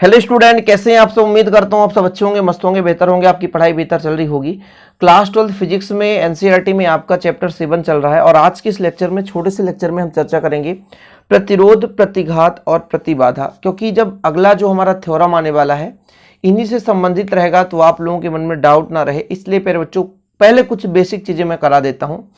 Hello student, कैसे हैं आप सब। उम्मीद करता हूँ आप सब अच्छे होंगे, मस्त होंगे, बेहतर होंगे, आपकी पढ़ाई बेहतर चल रही होगी। क्लास 12 फिजिक्स में एनसीईआरटी में आपका चैप्टर 7 चल रहा है और आज के इस लेक्चर में, छोटे से लेक्चर में हम चर्चा करेंगे प्रतिरोध, प्रतिघात और प्रतिबाधा। क्योंकि जब अगला जो हमारा थ्योरम आने वाला है इन्हीं से संबंधित रहेगा तो आप लोगों के मन में डाउट ना रहे, इसलिए प्यारे बच्चों पहले कुछ बेसिक चीजें मैं करा देता हूँ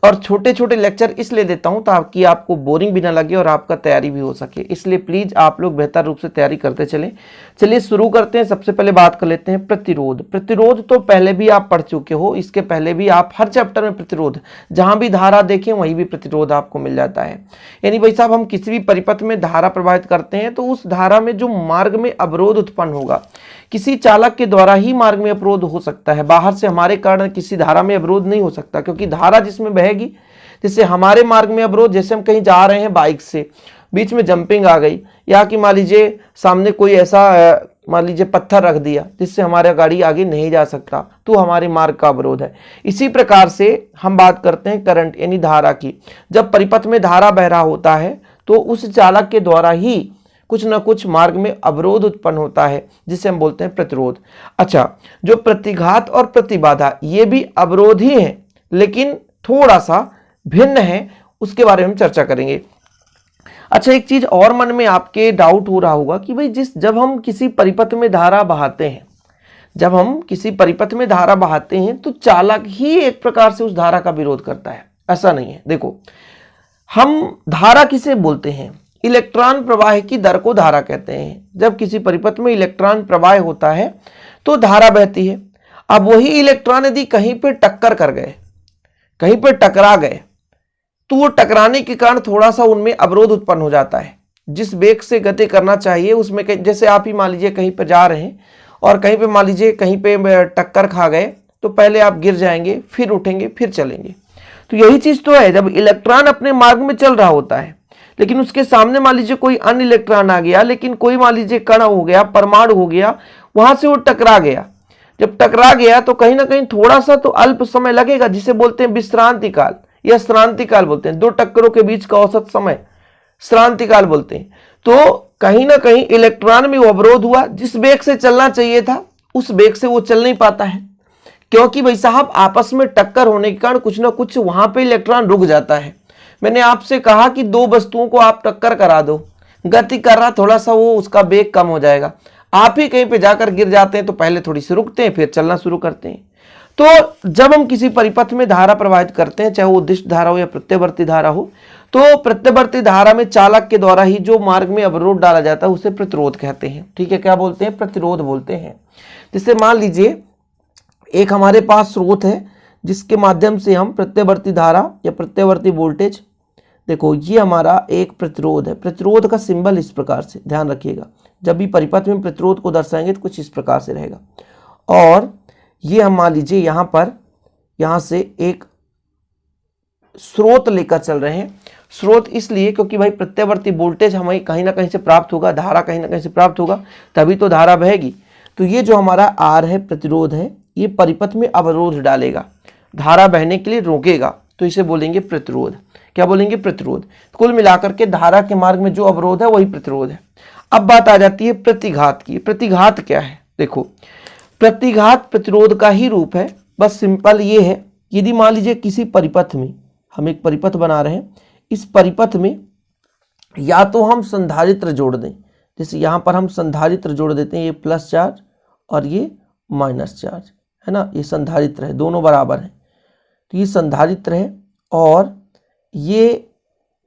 और छोटे छोटे लेक्चर इसलिए देता हूं ताकि आपको बोरिंग भी ना लगे और आपका तैयारी भी हो सके। इसलिए प्लीज आप लोग बेहतर रूप से तैयारी करते चलें। चलिए शुरू करते हैं। सबसे पहले बात कर लेते हैं प्रतिरोध। प्रतिरोध तो पहले भी आप पढ़ चुके हो, इसके पहले भी आप हर चैप्टर में प्रतिरोध, जहां भी धारा देखें वहीं भी प्रतिरोध आपको मिल जाता है। यानी भाई साहब, हम किसी भी परिपथ में धारा प्रवाहित करते हैं तो उस धारा में जो मार्ग में अवरोध उत्पन्न होगा, किसी चालक के द्वारा ही मार्ग में अवरोध हो सकता है, बाहर से हमारे कारण किसी धारा में अवरोध नहीं हो सकता। क्योंकि धारा जिसमें बहेगी, जैसे हमारे मार्ग में अवरोध, जैसे हम कहीं जा रहे हैं बाइक से, बीच में जंपिंग आ गई या कि मान लीजिए सामने कोई ऐसा मान लीजिए पत्थर रख दिया जिससे हमारा गाड़ी आगे नहीं जा सकता, तो हमारे मार्ग का अवरोध है। इसी प्रकार से हम बात करते हैं करंट यानी धारा की। जब परिपथ में धारा बह रहा होता है तो उस चालक के द्वारा ही कुछ ना कुछ मार्ग में अवरोध उत्पन्न होता है, जिसे हम बोलते हैं प्रतिरोध। अच्छा, जो प्रतिघात और प्रतिबाधा ये भी अवरोध ही है लेकिन थोड़ा सा भिन्न है, उसके बारे में चर्चा करेंगे। अच्छा, एक चीज और मन में आपके डाउट हो रहा होगा कि भाई जब हम किसी परिपथ में धारा बहाते हैं, जब हम किसी परिपथ में धारा बहाते हैं तो चालक ही एक प्रकार से उस धारा का विरोध करता है। ऐसा नहीं है। देखो, हम धारा किसे बोलते हैं? इलेक्ट्रॉन प्रवाह की दर को धारा कहते हैं। जब किसी परिपथ में इलेक्ट्रॉन प्रवाह होता है तो धारा बहती है। अब वही इलेक्ट्रॉन यदि कहीं पे टक्कर कर गए, कहीं पे टकरा गए, तो वो टकराने के कारण थोड़ा सा उनमें अवरोध उत्पन्न हो जाता है। जिस वेग से गति करना चाहिए उसमें, जैसे आप ही मान लीजिए कहीं पे जा रहे हैं और कहीं पे मान लीजिए कहीं पे टक्कर खा गए, तो पहले आप गिर जाएंगे, फिर उठेंगे, फिर चलेंगे। तो यही चीज तो है, जब इलेक्ट्रॉन अपने मार्ग में चल रहा होता है लेकिन उसके सामने मान लीजिए कोई अन्य इलेक्ट्रॉन आ गया, लेकिन कोई मान लीजिए कण हो गया, परमाणु हो गया, वहां से वो टकरा गया। जब टकरा गया तो कहीं ना कहीं थोड़ा सा तो अल्प समय लगेगा, जिसे बोलते हैं विश्रांति काल या श्रांति काल बोलते हैं। दो टक्करों के बीच का औसत समय श्रांति काल बोलते हैं। तो कहीं ना कहीं इलेक्ट्रॉन में वो अवरोध हुआ, जिस वेग से चलना चाहिए था उस वेग से वो चल नहीं पाता है, क्योंकि भाई साहब आपस में टक्कर होने के कारण कुछ ना कुछ वहां पे इलेक्ट्रॉन रुक जाता है। मैंने आपसे कहा कि दो वस्तुओं को आप टक्कर करा दो, गति कर रहा, थोड़ा सा वो उसका वेग कम हो जाएगा। आप ही कहीं पे जाकर गिर जाते हैं तो पहले थोड़ी सी रुकते हैं, फिर चलना शुरू करते हैं। तो जब हम किसी परिपथ में धारा प्रवाहित करते हैं, चाहे वो उद्दिष्ट धारा हो या प्रत्यावर्ती धारा हो, तो प्रत्यावर्ती धारा में चालक के द्वारा ही जो मार्ग में अवरोध डाला जाता है उसे प्रतिरोध कहते हैं। ठीक है, क्या बोलते हैं? प्रतिरोध बोलते हैं। जैसे मान लीजिए एक हमारे पास स्रोत है जिसके माध्यम से हम प्रत्यावर्ती धारा या प्रत्यावर्ती वोल्टेज, देखो ये हमारा एक प्रतिरोध है। प्रतिरोध का सिंबल इस प्रकार से, ध्यान रखिएगा, जब भी परिपथ में प्रतिरोध को दर्शाएंगे तो कुछ इस प्रकार से रहेगा। और ये हम मान लीजिए यहाँ पर, यहाँ से एक स्रोत लेकर चल रहे हैं। स्रोत इसलिए क्योंकि भाई प्रत्यावर्ती वोल्टेज हमें कहीं ना कहीं से प्राप्त होगा, धारा कहीं ना कहीं से प्राप्त होगा, तभी तो धारा बहेगी। तो ये जो हमारा आर है, प्रतिरोध है, ये परिपथ में अवरोध डालेगा, धारा बहने के लिए रोकेगा, तो इसे बोलेंगे प्रतिरोध। क्या बोलेंगे? प्रतिरोध। कुल मिलाकर के धारा के मार्ग में जो अवरोध है वही प्रतिरोध है। अब बात आ जाती है प्रतिघात की। प्रतिघात क्या है? देखो, प्रतिघात प्रतिरोध का ही रूप है। बस सिंपल ये है, यदि मान लीजिए किसी परिपथ में हम एक परिपथ बना रहे हैं, इस परिपथ में या तो हम संधारित्र जोड़ दें, जैसे यहाँ पर हम संधारित्र जोड़ देते हैं, ये प्लस चार्ज और ये माइनस चार्ज है ना, ये संधारित्र है, दोनों बराबर हैं, तो ये संधारित्र है। और ये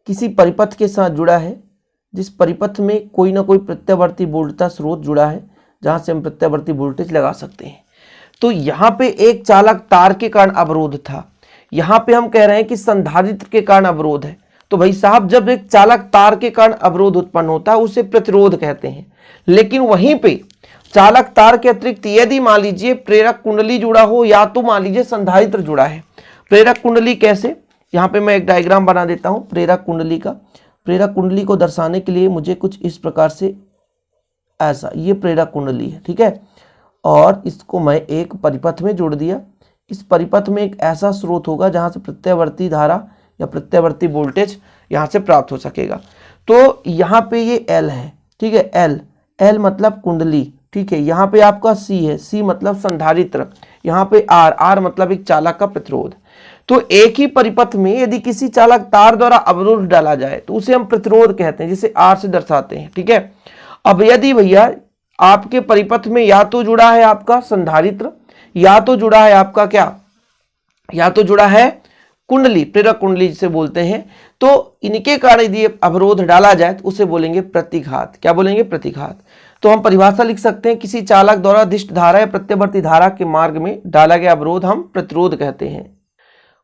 किसी परिपथ के साथ जुड़ा है, जिस परिपथ में कोई ना कोई प्रत्यावर्ती वोल्टता स्रोत जुड़ा है, जहां से हम प्रत्यावर्ती वोल्टेज लगा सकते हैं। तो यहाँ पे एक चालक तार के कारण अवरोध था, यहाँ पे हम कह रहे हैं कि संधारित्र के कारण अवरोध है। तो भाई साहब, जब एक चालक तार के कारण अवरोध उत्पन्न होता है उसे प्रतिरोध कहते हैं। लेकिन वहीं पे चालक तार के अतिरिक्त यदि मान लीजिए प्रेरक कुंडली जुड़ा हो या तो मान लीजिए संधारित्र जुड़ा है। प्रेरक कुंडली कैसे? यहाँ पे मैं एक डायग्राम बना देता हूँ प्रेरक कुंडली का। प्रेरक कुंडली को दर्शाने के लिए मुझे कुछ इस प्रकार से, ऐसा, ये प्रेरक कुंडली है, ठीक है, और इसको मैं एक परिपथ में जोड़ दिया। इस परिपथ में एक ऐसा स्रोत होगा जहां से प्रत्यावर्ती धारा या प्रत्यावर्ती वोल्टेज यहां से प्राप्त हो सकेगा। तो यहाँ पे ये L है, ठीक है, एल मतलब कुंडली, ठीक है। यहाँ पे आपका सी है, सी मतलब संधारित्र, यहाँ पे आर, आर मतलब एक चालक का प्रतिरोध। तो एक ही परिपथ में यदि किसी चालक तार द्वारा अवरोध डाला जाए तो उसे हम प्रतिरोध कहते हैं, जिसे आर से दर्शाते हैं, ठीक है। अब यदि भैया आपके परिपथ में या तो जुड़ा है आपका संधारित्र, या तो जुड़ा है आपका क्या, या तो जुड़ा है कुंडली, प्रेरक कुंडली जिसे बोलते हैं, तो इनके कारण यदि अवरोध डाला जाए तो उसे बोलेंगे प्रतिघात। क्या बोलेंगे? प्रतिघात। तो हम परिभाषा लिख सकते हैं, किसी चालक द्वारा दिष्ट धारा या प्रत्यवर्ती धारा के मार्ग में डाला गया अवरोध हम प्रतिरोध कहते हैं।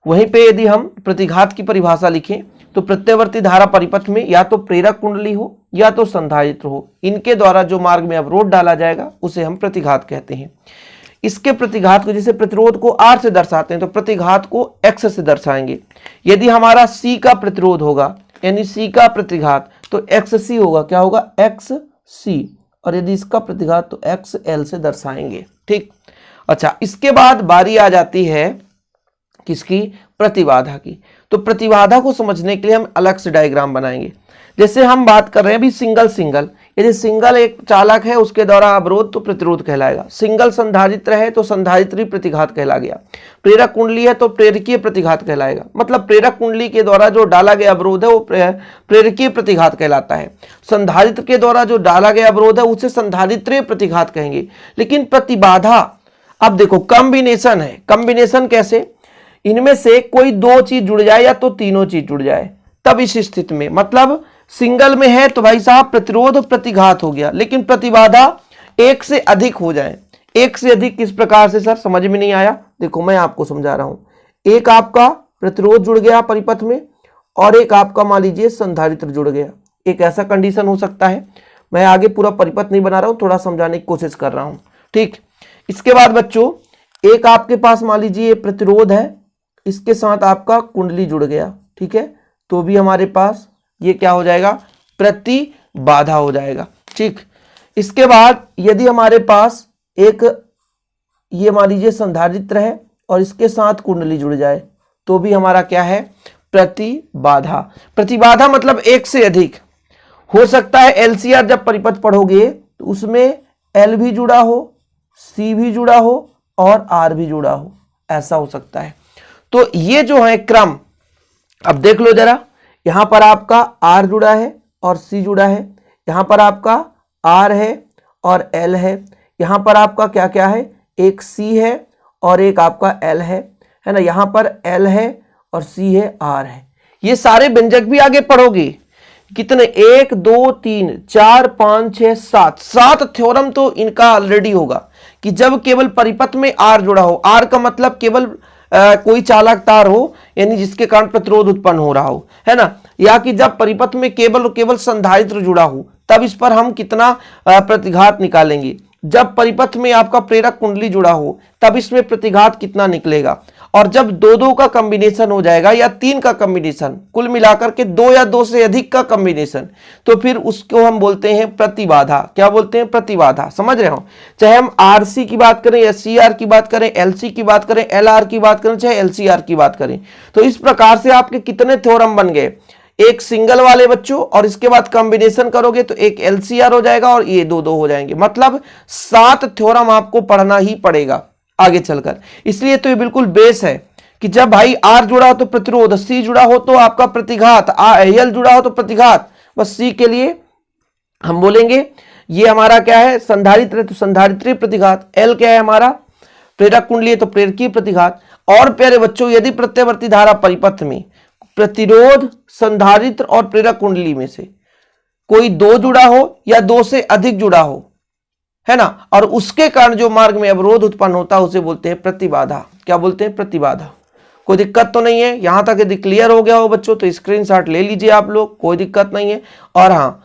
वहीं पे यदि हम प्रतिघात की परिभाषा लिखें तो प्रत्यवर्ती धारा परिपथ में या तो प्रेरक कुंडली हो या तो संधारित्र हो, इनके द्वारा जो मार्ग में अवरोध डाला जाएगा उसे हम प्रतिघात कहते हैं। इसके प्रतिघात को, जैसे प्रतिरोध को R से दर्शाते हैं तो प्रतिघात को X से दर्शाएंगे। यदि हमारा C का प्रतिरोध होगा यानी C का प्रतिघात तो XC होगा। क्या होगा? XC। और यदि इसका प्रतिघात तो XL से दर्शाएंगे, ठीक। अच्छा, इसके बाद बारी आ जाती है किसकी? प्रतिबाधा की। तो प्रतिबाधा को समझने के लिए हम अलग से डायग्राम बनाएंगे। जैसे हम बात कर रहे हैं अभी सिंगल सिंगल, यदि सिंगल एक चालक है उसके द्वारा अवरोध तो प्रतिरोध कहलाएगा। सिंगल संधारित्र है तो संधारित्री प्रतिघात कहला गया। प्रेरक कुंडली है तो प्रेरकीय प्रतिघात कहलाएगा। मतलब प्रेरक कुंडली के द्वारा जो डाला गया अवरोध है वो प्रेरकीय प्रतिघात कहलाता है। संधारित्र के द्वारा जो डाला गया अवरोध है उसे संधारित्रीय प्रतिघात कहेंगे। लेकिन प्रतिबाधा, अब देखो कॉम्बिनेशन है। कॉम्बिनेशन कैसे? इनमें से कोई दो चीज जुड़ जाए या तो तीनों चीज जुड़ जाए, तब इस स्थिति में, मतलब सिंगल में है तो भाई साहब प्रतिरोध प्रतिघात हो गया। लेकिन प्रतिबाधा एक से अधिक हो जाए। एक से अधिक किस प्रकार से सर? समझ में नहीं आया। देखो मैं आपको समझा रहा हूं। एक आपका प्रतिरोध जुड़ गया परिपथ में और एक आपका मान लीजिए संधारित्र जुड़ गया। एक ऐसा कंडीशन हो सकता है। मैं आगे पूरा परिपथ नहीं बना रहा हूं, थोड़ा समझाने की कोशिश कर रहा हूं, ठीक। इसके बाद बच्चों एक आपके पास मान लीजिए प्रतिरोध है, इसके साथ आपका कुंडली जुड़ गया, ठीक है। तो भी हमारे पास ये क्या हो जाएगा? प्रतिबाधा हो जाएगा, ठीक। इसके बाद यदि हमारे पास एक ये मान लीजिए संधारित्र है और इसके साथ कुंडली जुड़ जाए तो भी हमारा क्या है? प्रतिबाधा। प्रतिबाधा मतलब एक से अधिक हो सकता है। एलसीआर जब परिपथ पढ़ोगे तो उसमें एल भी जुड़ा हो, सी भी जुड़ा हो और आर भी जुड़ा हो, ऐसा हो सकता है। तो ये जो है क्रम, अब देख लो जरा, यहां पर आपका आर जुड़ा है और सी जुड़ा है, यहां पर आपका आर है और एल है, यहां पर आपका क्या क्या है? एक सी है और एक आपका एल है ना। यहां पर एल है और सी है, आर है। ये सारे व्यंजक भी आगे पढ़ोगे। कितने? 1 2 3 4 5 6 7 7 थ्योरम तो इनका ऑलरेडी होगा कि जब केवल परिपथ में आर जुड़ा हो। आर का मतलब केवल कोई चालक तार हो यानी जिसके कारण प्रतिरोध उत्पन्न हो रहा हो, है ना। या कि जब परिपथ में केवल संधारित्र जुड़ा हो तब इस पर हम कितना प्रतिघात निकालेंगे। जब परिपथ में आपका प्रेरक कुंडली जुड़ा हो तब इसमें प्रतिघात कितना निकलेगा। और जब दो दो का कॉम्बिनेशन हो जाएगा या तीन का कॉम्बिनेशन, कुल मिलाकर के दो या दो से अधिक का कॉम्बिनेशन, तो फिर उसको हम बोलते हैं प्रतिबाधा। क्या बोलते हैं? प्रतिबाधा। समझ रहे हो? चाहे हम आरसी की बात करें, एससीआर की बात करें, एलसी की बात करें, एलआर की बात करें, चाहे एलसीआर की बात करें। तो इस प्रकार से आपके कितने थ्योरम बन गए? एक सिंगल वाले बच्चों और इसके बाद कॉम्बिनेशन करोगे तो एक एलसीआर हो जाएगा और ये दो दो हो जाएंगे। मतलब 7 थ्योरम आपको पढ़ना ही पड़ेगा आगे चलकर। इसलिए तो ये बिल्कुल बेस है कि जब भाई आर जुड़ा हो तो प्रतिरोध, सी जुड़ा हो तो आपका प्रतिघात, एल जुड़ा हो तो प्रतिघात। बस सी के लिए हम बोलेंगे ये हमारा क्या है? संधारित्र तो संधारित्रीय प्रतिघात। एल क्या है हमारा? प्रेरक कुंडली है तो प्रेरकीय प्रतिघात। और प्यारे बच्चों यदि प्रत्यवर्ती धारा परिपथ में प्रतिरोध, संधारित्र और प्रेरक कुंडली में से कोई दो जुड़ा हो या दो से अधिक जुड़ा हो, है ना, और उसके कारण जो मार्ग में अवरोध उत्पन्न होता है उसे बोलते हैं प्रतिबाधा। क्या बोलते हैं? प्रतिबाधा। कोई दिक्कत तो नहीं है? यहां तक यदि क्लियर हो गया हो बच्चों तो स्क्रीनशॉट ले लीजिए आप लोग, कोई दिक्कत नहीं है। और हाँ,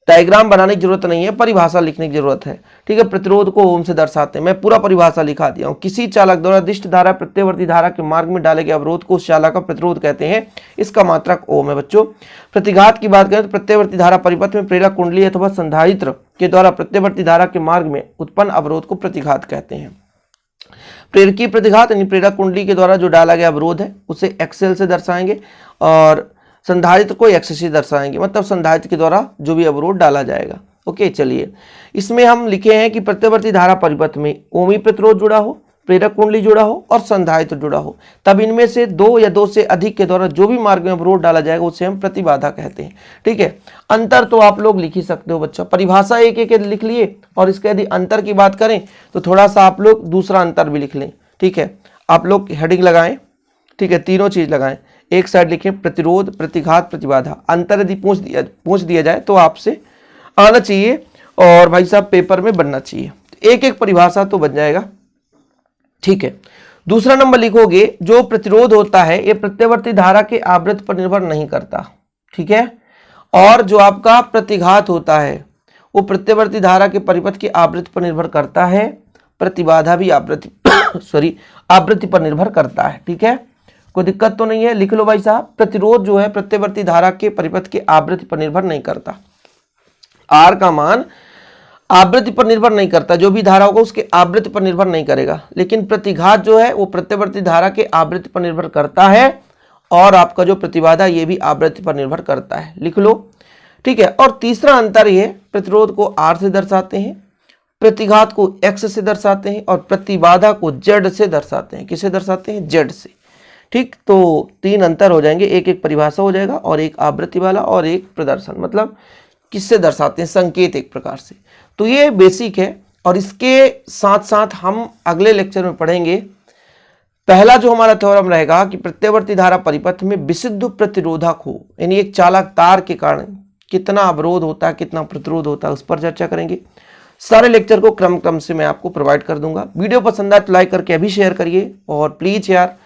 डायग्राम बनाने की जरूरत नहीं है, परिभाषा लिखने की जरूरत है, ठीक है। प्रतिरोध को ओम से दर्शाते हैं। मैं पूरा परिभाषा लिखा दिया हूं। किसी चालक द्वारा दिष्ट धारा प्रत्यवर्ती धारा के मार्ग में डाले गए अवरोध को उस चालक का प्रतिरोध कहते हैं। इसका मात्रक ओम है बच्चों। प्रतिघात की बात करें तो प्रत्यवर्ती धारा परिपथ में प्रेरक कुंडली अथवा संधारित्र के द्वारा प्रत्यवर्ती धारा के मार्ग में उत्पन्न अवरोध को प्रतिघात कहते हैं। प्रेरकीय प्रतिघात यानी प्रेरक कुंडली के द्वारा जो डाला गया अवरोध है उसे एक्सएल से दर्शाएंगे और संधारित्र को एक्स से दर्शाएंगे। मतलब संधारित्र के द्वारा जो भी अवरोध डाला जाएगा ओके, चलिए इसमें हम लिखे हैं कि प्रत्यवर्ती धारा परिपथ में ओमी प्रतिरोध जुड़ा हो, प्रेरक कुंडली जुड़ा हो और संधारित्र जुड़ा हो, तब इनमें से दो या दो से अधिक के द्वारा जो भी मार्ग में अवरोध डाला जाएगा उसे हम प्रतिबाधा कहते हैं। ठीक है, अंतर तो आप लोग लिख ही सकते हो बच्चों, परिभाषा एक एक लिख लिए और इसके यदि अंतर की बात करें तो थोड़ा सा आप लोग दूसरा अंतर भी लिख लें। ठीक है, आप लोग हेडिंग लगाएं, ठीक है, तीनों चीज लगाएं, एक साइड लिखें प्रतिरोध, प्रतिघात, प्रतिबाधा। अंतर यदि पूछ दिया जाए तो आपसे आना चाहिए और भाई साहब पेपर में बनना चाहिए, एक एक परिभाषा तो बन जाएगा। ठीक है, दूसरा नंबर लिखोगे जो प्रतिरोध होता है ये प्रत्यवर्ती धारा के आवृत्ति पर निर्भर नहीं करता। ठीक है, और जो आपका प्रतिघात होता है वो प्रत्यवर्ती धारा के परिपथ की आवृत्ति पर निर्भर करता है, प्रतिबाधा भी आवृत्ति आवृत्ति पर निर्भर करता है। ठीक है, कोई दिक्कत तो नहीं है, लिख लो भाई साहब। प्रतिरोध जो है प्रत्यवर्ती धारा के परिपथ की आवृत्ति पर निर्भर नहीं करता, आर का मान आवृत्ति पर निर्भर नहीं करता, जो भी धारा होगा उसके आवृत्ति पर निर्भर नहीं करेगा, लेकिन प्रतिघात जो है वो प्रत्यवर्ती धारा के आवृत्ति पर निर्भर करता है और आपका जो प्रतिबाधा ये भी आवृत्ति पर निर्भर करता है, लिख लो। ठीक है, और तीसरा अंतर ये प्रतिरोध को आर से दर्शाते हैं, प्रतिघात को एक्स से दर्शाते हैं और प्रतिबाधा को जेड से दर्शाते हैं। किसे दर्शाते हैं? जेड से। ठीक, तो तीन अंतर हो जाएंगे, एक एक परिभाषा हो जाएगा और एक आवृत्ति वाला और एक प्रदर्शन, मतलब किससे दर्शाते हैं, संकेत एक प्रकार से। तो ये बेसिक है और इसके साथ साथ हम अगले लेक्चर में पढ़ेंगे पहला जो हमारा थ्योरम रहेगा कि प्रत्यवर्ती धारा परिपथ में विशुद्ध प्रतिरोधक हो, यानी एक चालक तार के कारण कितना अवरोध होता है, कितना प्रतिरोध होता है, उस पर चर्चा करेंगे। सारे लेक्चर को क्रम से मैं आपको प्रोवाइड कर दूंगा। वीडियो पसंद आए तो लाइक करके अभी शेयर करिए और प्लीज यार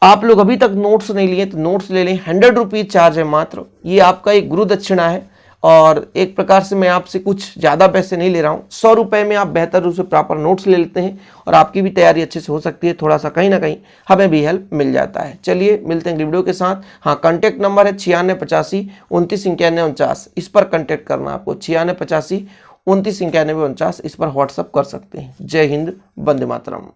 आप लोग अभी तक नोट्स नहीं लिए तो नोट्स ले लें, 100 रुपीज चार्ज है मात्र, ये आपका एक गुरु दक्षिणा है और एक प्रकार से मैं आपसे कुछ ज़्यादा पैसे नहीं ले रहा हूँ। 100 रुपये में आप बेहतर रूप से प्रॉपर नोट्स ले लेते हैं और आपकी भी तैयारी अच्छे से हो सकती है, थोड़ा सा कहीं ना कहीं हमें भी हेल्प मिल जाता है। चलिए मिलते हैं अगली वीडियो के साथ। हाँ, कॉन्टैक्ट नंबर है 9685 29 91 49, इस पर कॉन्टैक्ट करना आपको, 9685 29 91 49, इस पर व्हाट्सअप कर सकते हैं। जय हिंद, वंदे मातरम।